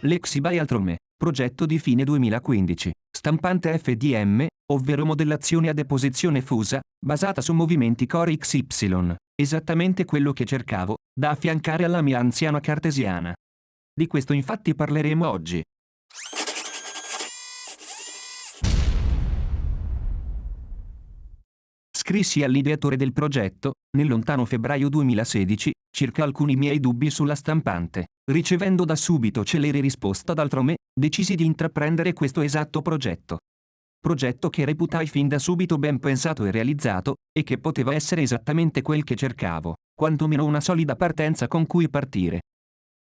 Lexi by Altrome, progetto di fine 2015, stampante FDM, ovvero modellazione a deposizione fusa, basata su movimenti Core XY, esattamente quello che cercavo, da affiancare alla mia anziana cartesiana. Di questo infatti parleremo oggi. Scrissi all'ideatore del progetto, nel lontano febbraio 2016, circa alcuni miei dubbi sulla stampante. Ricevendo da subito celere risposta da Altrome, decisi di intraprendere questo esatto progetto. Progetto che reputai fin da subito ben pensato e realizzato, e che poteva essere esattamente quel che cercavo, quantomeno una solida partenza con cui partire.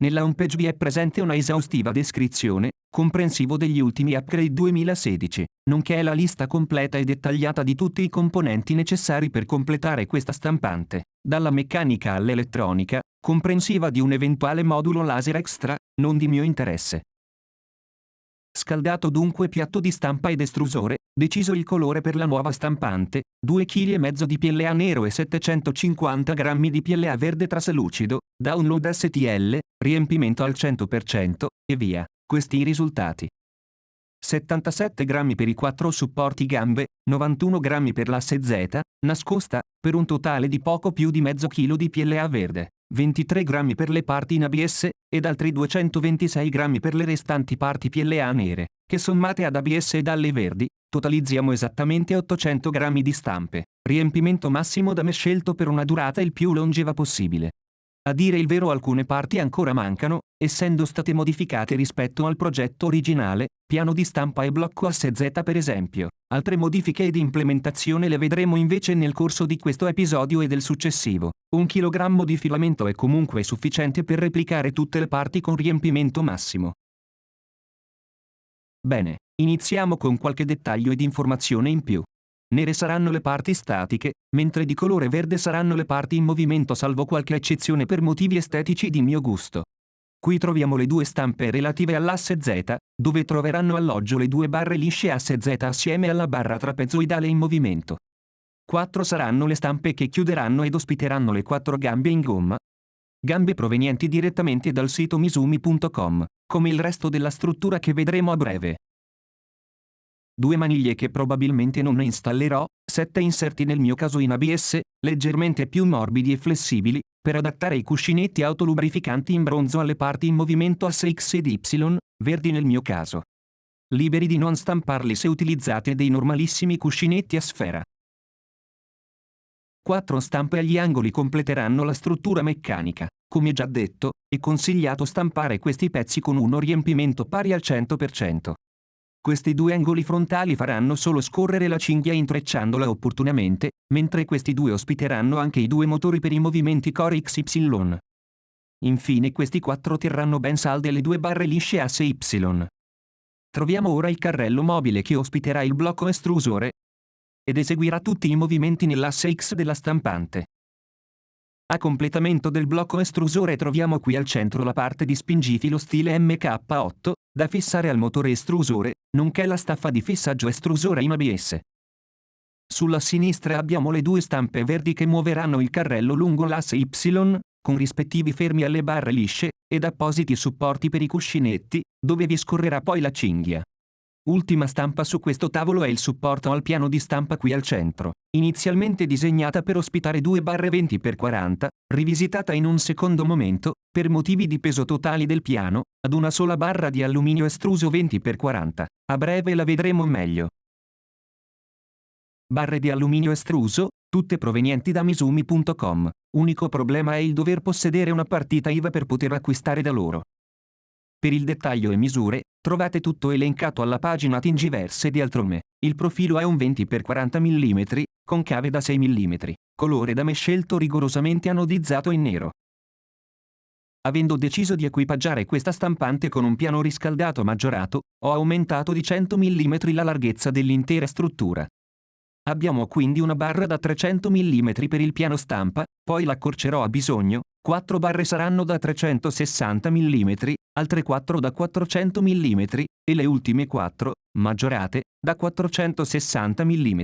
Nella homepage vi è presente una esaustiva descrizione, comprensivo degli ultimi upgrade 2016, nonché la lista completa e dettagliata di tutti i componenti necessari per completare questa stampante, dalla meccanica all'elettronica, comprensiva di un eventuale modulo laser extra, non di mio interesse. Scaldato dunque piatto di stampa ed estrusore, deciso il colore per la nuova stampante, 2,5 kg di PLA nero e 750 grammi di PLA verde traslucido, download STL, riempimento al 100%, e via, questi i risultati. 77 grammi per i 4 supporti gambe, 91 grammi per l'asse Z, nascosta, per un totale di poco più di mezzo chilo di PLA verde, 23 grammi per le parti in ABS, ed altri 226 grammi per le restanti parti PLA nere, che sommate ad ABS ed alle verdi, totalizziamo esattamente 800 grammi di stampe, riempimento massimo da me scelto per una durata il più longeva possibile. A dire il vero alcune parti ancora mancano, essendo state modificate rispetto al progetto originale, piano di stampa e blocco asse Z per esempio. Altre modifiche ed implementazione le vedremo invece nel corso di questo episodio e del successivo. 1 chilogrammo di filamento è comunque sufficiente per replicare tutte le parti con riempimento massimo. Bene, iniziamo con qualche dettaglio ed informazione in più. Nere saranno le parti statiche, mentre di colore verde saranno le parti in movimento salvo qualche eccezione per motivi estetici di mio gusto. Qui troviamo le due stampe relative all'asse Z, dove troveranno alloggio le due barre lisce asse Z assieme alla barra trapezoidale in movimento. 4 saranno le stampe che chiuderanno ed ospiteranno le 4 gambe in gomma. Gambe provenienti direttamente dal sito misumi.com, come il resto della struttura che vedremo a breve. 2 maniglie che probabilmente non ne installerò, 7 inserti nel mio caso in ABS, leggermente più morbidi e flessibili, per adattare i cuscinetti autolubrificanti in bronzo alle parti in movimento asse X ed Y, verdi nel mio caso. Liberi di non stamparli se utilizzate dei normalissimi cuscinetti a sfera. 4 stampe agli angoli completeranno la struttura meccanica. Come già detto, è consigliato stampare questi pezzi con uno riempimento pari al 100%. Questi 2 angoli frontali faranno solo scorrere la cinghia intrecciandola opportunamente, mentre questi 2 ospiteranno anche i 2 motori per i movimenti Core XY. Infine questi 4 terranno ben salde le 2 barre lisce asse Y. Troviamo ora il carrello mobile che ospiterà il blocco estrusore ed eseguirà tutti i movimenti nell'asse X della stampante. A completamento del blocco estrusore troviamo qui al centro la parte di spingifilo stile MK8, da fissare al motore estrusore, nonché la staffa di fissaggio estrusore in ABS. Sulla sinistra abbiamo le 2 stampe verdi che muoveranno il carrello lungo l'asse Y, con rispettivi fermi alle barre lisce, ed appositi supporti per i cuscinetti, dove vi scorrerà poi la cinghia. Ultima stampa su questo tavolo è il supporto al piano di stampa qui al centro, inizialmente disegnata per ospitare 2 barre 20x40, rivisitata in un secondo momento, per motivi di peso totali del piano, ad una sola barra di alluminio estruso 20x40. A breve la vedremo meglio. Barre di alluminio estruso, tutte provenienti da misumi.com. Unico problema è il dover possedere una partita IVA per poter acquistare da loro. Per il dettaglio e misure, trovate tutto elencato alla pagina Thingiverse di Altrome. Il profilo è un 20x40 mm, con cave da 6 mm, colore da me scelto rigorosamente anodizzato in nero. Avendo deciso di equipaggiare questa stampante con un piano riscaldato maggiorato, ho aumentato di 100 mm la larghezza dell'intera struttura. Abbiamo quindi una barra da 300 mm per il piano stampa, poi l'accorcerò a bisogno, 4 barre saranno da 360 mm, altre 4 da 400 mm, e le ultime 4, maggiorate, da 460 mm.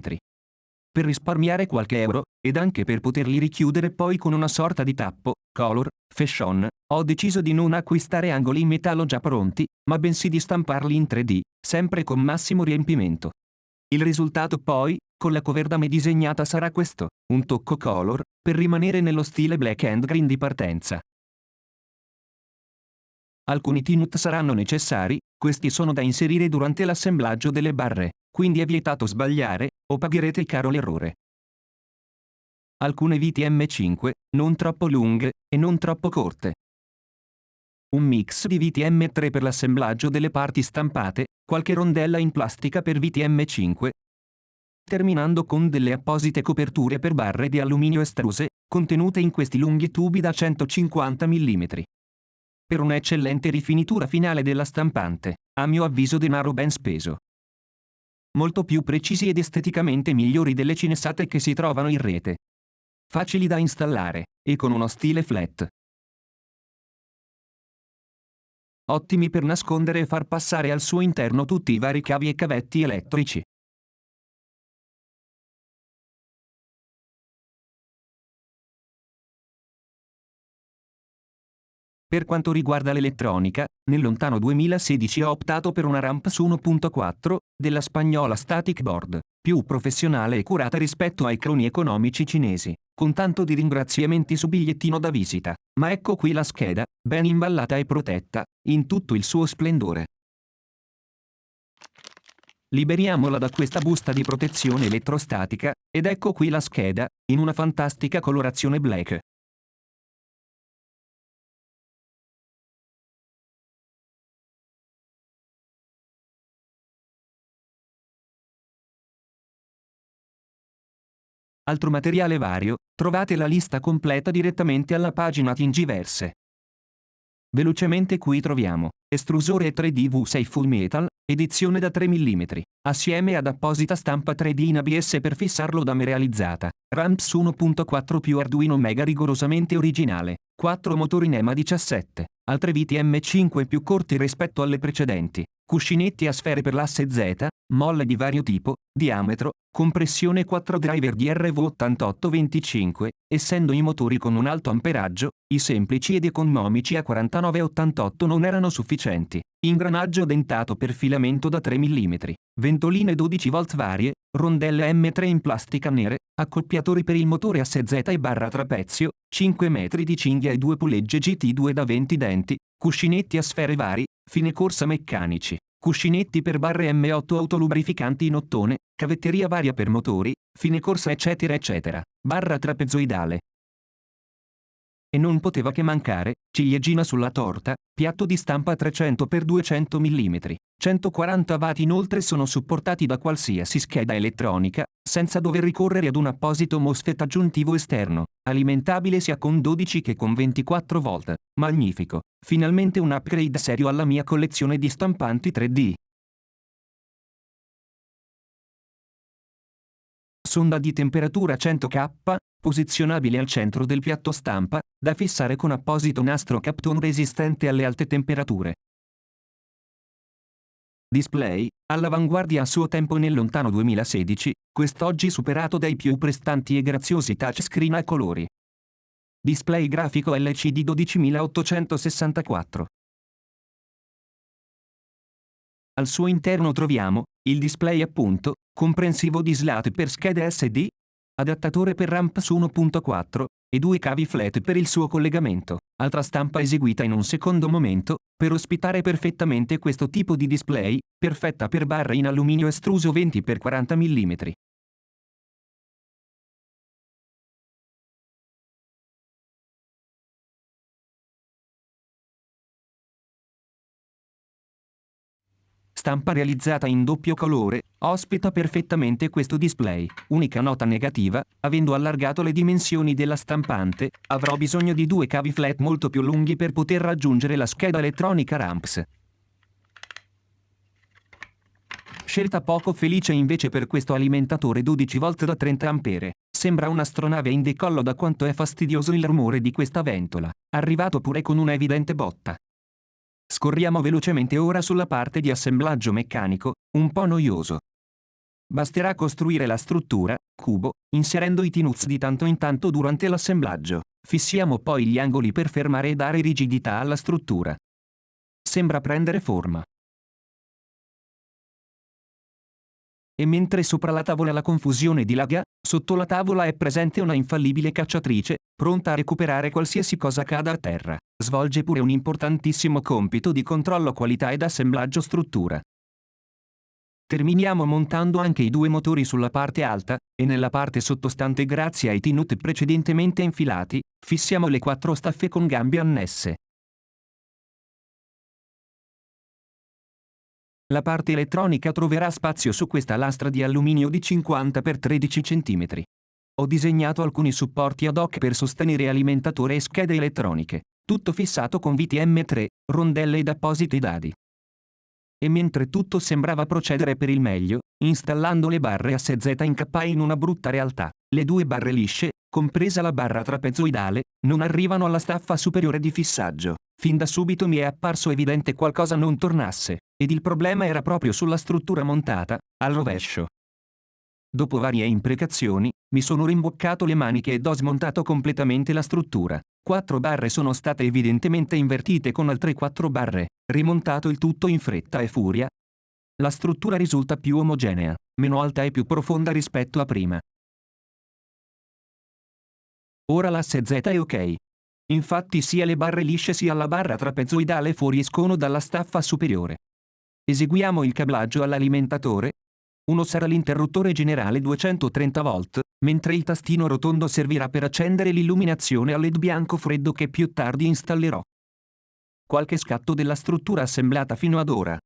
Per risparmiare qualche euro, ed anche per poterli richiudere poi con una sorta di tappo, Color, Fashion, ho deciso di non acquistare angoli in metallo già pronti, ma bensì di stamparli in 3D, sempre con massimo riempimento. Il risultato poi, con la cover da me disegnata sarà questo, un tocco color, per rimanere nello stile black and green di partenza. Alcuni tinut saranno necessari, questi sono da inserire durante l'assemblaggio delle barre, quindi è vietato sbagliare, o pagherete caro l'errore. Alcune viti M5, non troppo lunghe, e non troppo corte. Un mix di viti M3 per l'assemblaggio delle parti stampate, qualche rondella in plastica per viti M5, terminando con delle apposite coperture per barre di alluminio estruse, contenute in questi lunghi tubi da 150 mm. Per un'eccellente rifinitura finale della stampante, a mio avviso denaro ben speso. Molto più precisi ed esteticamente migliori delle cinesate che si trovano in rete. Facili da installare, e con uno stile flat. Ottimi per nascondere e far passare al suo interno tutti i vari cavi e cavetti elettrici. Per quanto riguarda l'elettronica, nel lontano 2016 ho optato per una Ramps 1.4, della spagnola Static Board, più professionale e curata rispetto ai cloni economici cinesi, con tanto di ringraziamenti su bigliettino da visita, ma ecco qui la scheda, ben imballata e protetta, in tutto il suo splendore. Liberiamola da questa busta di protezione elettrostatica, ed ecco qui la scheda, in una fantastica colorazione black. Altro materiale vario, trovate la lista completa direttamente alla pagina Thingiverse. Velocemente qui troviamo estrusore 3D V6 Full Metal, edizione da 3 mm, assieme ad apposita stampa 3D in ABS per fissarlo da me realizzata, Ramps 1.4 più Arduino Mega rigorosamente originale, 4 motori NEMA 17, altre viti M5 più corti rispetto alle precedenti, cuscinetti a sfere per l'asse Z, molle di vario tipo, diametro, compressione 4 driver di RV8825, essendo i motori con un alto amperaggio, i semplici ed economici a 4988 non erano sufficienti, ingranaggio dentato per filamento da 3 mm, ventoline 12 volt varie, rondelle M3 in plastica nere, accoppiatori per il motore asse Z e barra trapezio, 5 metri di cinghia e 2 pulegge GT2 da 20 denti, cuscinetti a sfere vari, fine corsa meccanici, cuscinetti per barre M8 autolubrificanti in ottone, cavetteria varia per motori, fine corsa eccetera eccetera, barra trapezoidale. E non poteva che mancare, ciliegina sulla torta, piatto di stampa 300 x 200 mm, 140 W inoltre sono supportati da qualsiasi scheda elettronica, senza dover ricorrere ad un apposito MOSFET aggiuntivo esterno, alimentabile sia con 12 che con 24 volt. Magnifico, finalmente un upgrade serio alla mia collezione di stampanti 3D. Sonda di temperatura 100K, posizionabile al centro del piatto stampa, da fissare con apposito nastro Kapton resistente alle alte temperature. Display, all'avanguardia a suo tempo nel lontano 2016, quest'oggi superato dai più prestanti e graziosi touchscreen a colori. Display grafico LCD 12864. Al suo interno troviamo il display appunto, comprensivo di slot per schede SD, adattatore per Ramps 1.4 e 2 cavi flat per il suo collegamento, altra stampa eseguita in un secondo momento, per ospitare perfettamente questo tipo di display, perfetta per barre in alluminio estruso 20 x 40 mm. Stampa realizzata in doppio colore, ospita perfettamente questo display. Unica nota negativa, avendo allargato le dimensioni della stampante, avrò bisogno di 2 cavi flat molto più lunghi per poter raggiungere la scheda elettronica Ramps. Scelta poco felice invece per questo alimentatore 12 volt da 30 A. Sembra un'astronave in decollo da quanto è fastidioso il rumore di questa ventola, arrivato pure con una evidente botta. Scorriamo velocemente ora sulla parte di assemblaggio meccanico, un po' noioso. Basterà costruire la struttura, cubo, inserendo i tinuts di tanto in tanto durante l'assemblaggio. Fissiamo poi gli angoli per fermare e dare rigidità alla struttura. Sembra prendere forma. E mentre sopra la tavola la confusione dilaga, sotto la tavola è presente una infallibile cacciatrice, pronta a recuperare qualsiasi cosa cada a terra. Svolge pure un importantissimo compito di controllo qualità ed assemblaggio struttura. Terminiamo montando anche i due motori sulla parte alta, e nella parte sottostante grazie ai T-nut precedentemente infilati, fissiamo le 4 staffe con gambe annesse. La parte elettronica troverà spazio su questa lastra di alluminio di 50 x 13 cm. Ho disegnato alcuni supporti ad hoc per sostenere alimentatore e schede elettroniche, tutto fissato con viti M3, rondelle ed appositi dadi. E mentre tutto sembrava procedere per il meglio, installando le barre ASZ incappai in una brutta realtà. Le due barre lisce, compresa la barra trapezoidale, non arrivano alla staffa superiore di fissaggio. Fin da subito mi è apparso evidente qualcosa non tornasse, ed il problema era proprio sulla struttura montata, al rovescio. Dopo varie imprecazioni, mi sono rimboccato le maniche ed ho smontato completamente la struttura. 4 barre sono state evidentemente invertite con altre 4 barre, rimontato il tutto in fretta e furia. La struttura risulta più omogenea, meno alta e più profonda rispetto a prima. Ora l'asse Z è ok. Infatti sia le barre lisce sia la barra trapezoidale fuoriescono dalla staffa superiore. Eseguiamo il cablaggio all'alimentatore. Uno sarà l'interruttore generale 230 volt, mentre il tastino rotondo servirà per accendere l'illuminazione a LED bianco freddo che più tardi installerò. Qualche scatto della struttura assemblata fino ad ora.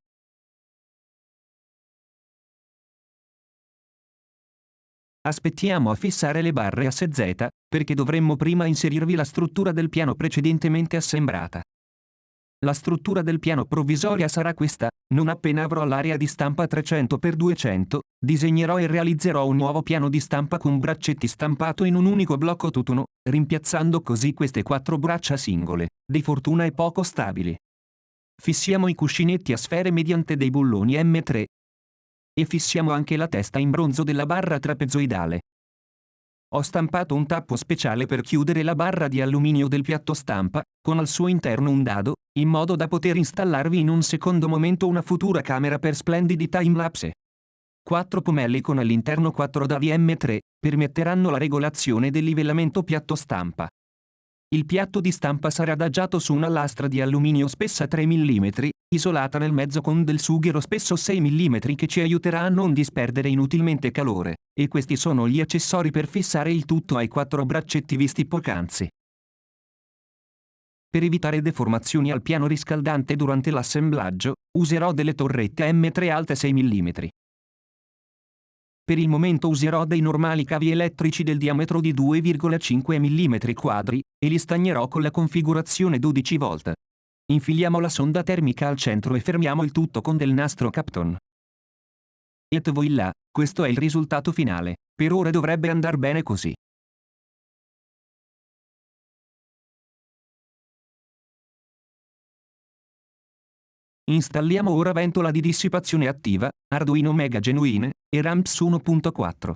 Aspettiamo a fissare le barre ASZ, perché dovremmo prima inserirvi la struttura del piano precedentemente assemblata. La struttura del piano provvisoria sarà questa: non appena avrò l'area di stampa 300x200, disegnerò e realizzerò un nuovo piano di stampa con braccetti stampato in un unico blocco tutuno, rimpiazzando così queste 4 braccia singole, di fortuna e poco stabili. Fissiamo i cuscinetti a sfere mediante dei bulloni M3. E fissiamo anche la testa in bronzo della barra trapezoidale. Ho stampato un tappo speciale per chiudere la barra di alluminio del piatto stampa, con al suo interno un dado, in modo da poter installarvi in un secondo momento una futura camera per splendidi timelapse. 4 pomelli con all'interno 4 dadi M3, permetteranno la regolazione del livellamento piatto stampa. Il piatto di stampa sarà adagiato su una lastra di alluminio spessa 3 mm, isolata nel mezzo con del sughero spesso 6 mm che ci aiuterà a non disperdere inutilmente calore, e questi sono gli accessori per fissare il tutto ai 4 braccetti visti poc'anzi. Per evitare deformazioni al piano riscaldante durante l'assemblaggio, userò delle torrette M3 alte 6 mm. Per il momento userò dei normali cavi elettrici del diametro di 2,5 mm quadri, e li stagnerò con la configurazione 12 volt. Infiliamo la sonda termica al centro e fermiamo il tutto con del nastro Kapton. Et voilà, questo è il risultato finale. Per ora dovrebbe andar bene così. Installiamo ora ventola di dissipazione attiva, Arduino Mega Genuine, e Ramps 1.4.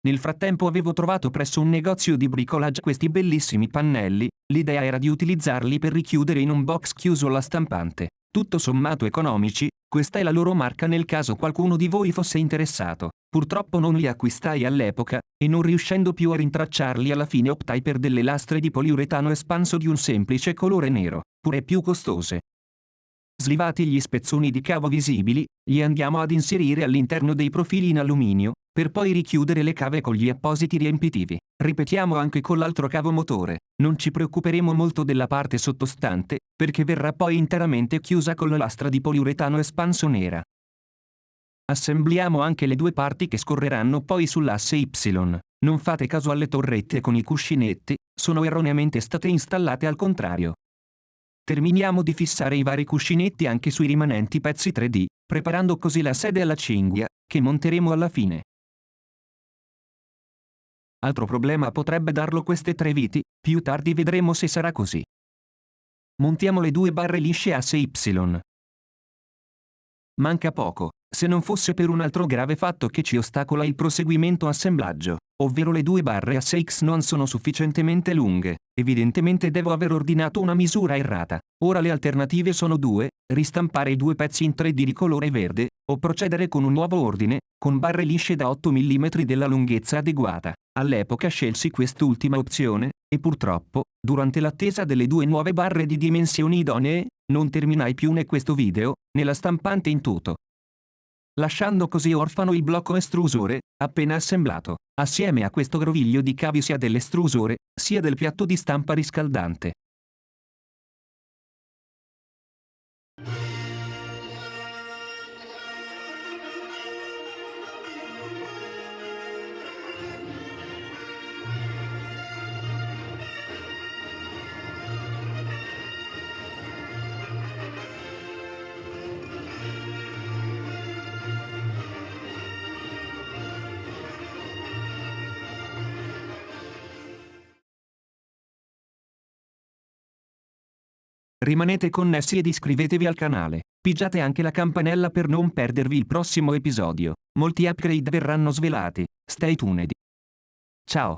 Nel frattempo avevo trovato presso un negozio di bricolage questi bellissimi pannelli, l'idea era di utilizzarli per richiudere in un box chiuso la stampante. Tutto sommato economici, questa è la loro marca nel caso qualcuno di voi fosse interessato. Purtroppo non li acquistai all'epoca, e non riuscendo più a rintracciarli alla fine optai per delle lastre di poliuretano espanso di un semplice colore nero, pure più costose. Slivati gli spezzoni di cavo visibili, li andiamo ad inserire all'interno dei profili in alluminio, per poi richiudere le cave con gli appositi riempitivi. Ripetiamo anche con l'altro cavo motore. Non ci preoccuperemo molto della parte sottostante, perché verrà poi interamente chiusa con la lastra di poliuretano espanso nera. Assembliamo anche le due parti che scorreranno poi sull'asse Y. Non fate caso alle torrette con i cuscinetti, sono erroneamente state installate al contrario. Terminiamo di fissare i vari cuscinetti anche sui rimanenti pezzi 3D, preparando così la sede alla cinghia, che monteremo alla fine. Altro problema potrebbe darlo queste 3 viti, più tardi vedremo se sarà così. Montiamo le 2 barre lisce asse Y. Manca poco, se non fosse per un altro grave fatto che ci ostacola il proseguimento assemblaggio. ovvero le due barre ASICS non sono sufficientemente lunghe. Evidentemente devo aver ordinato una misura errata. Ora le alternative sono due: ristampare i due pezzi in 3D di colore verde, o procedere con un nuovo ordine, con barre lisce da 8 mm della lunghezza adeguata. All'epoca scelsi quest'ultima opzione, e purtroppo, durante l'attesa delle due nuove barre di dimensioni idonee, non terminai più né questo video, né la stampante in tutto, lasciando così orfano il blocco estrusore, appena assemblato, assieme a questo groviglio di cavi sia dell'estrusore, sia del piatto di stampa riscaldante. Rimanete connessi ed iscrivetevi al canale. Pigiate anche la campanella per non perdervi il prossimo episodio. Molti upgrade verranno svelati. Stay tuned. Ciao.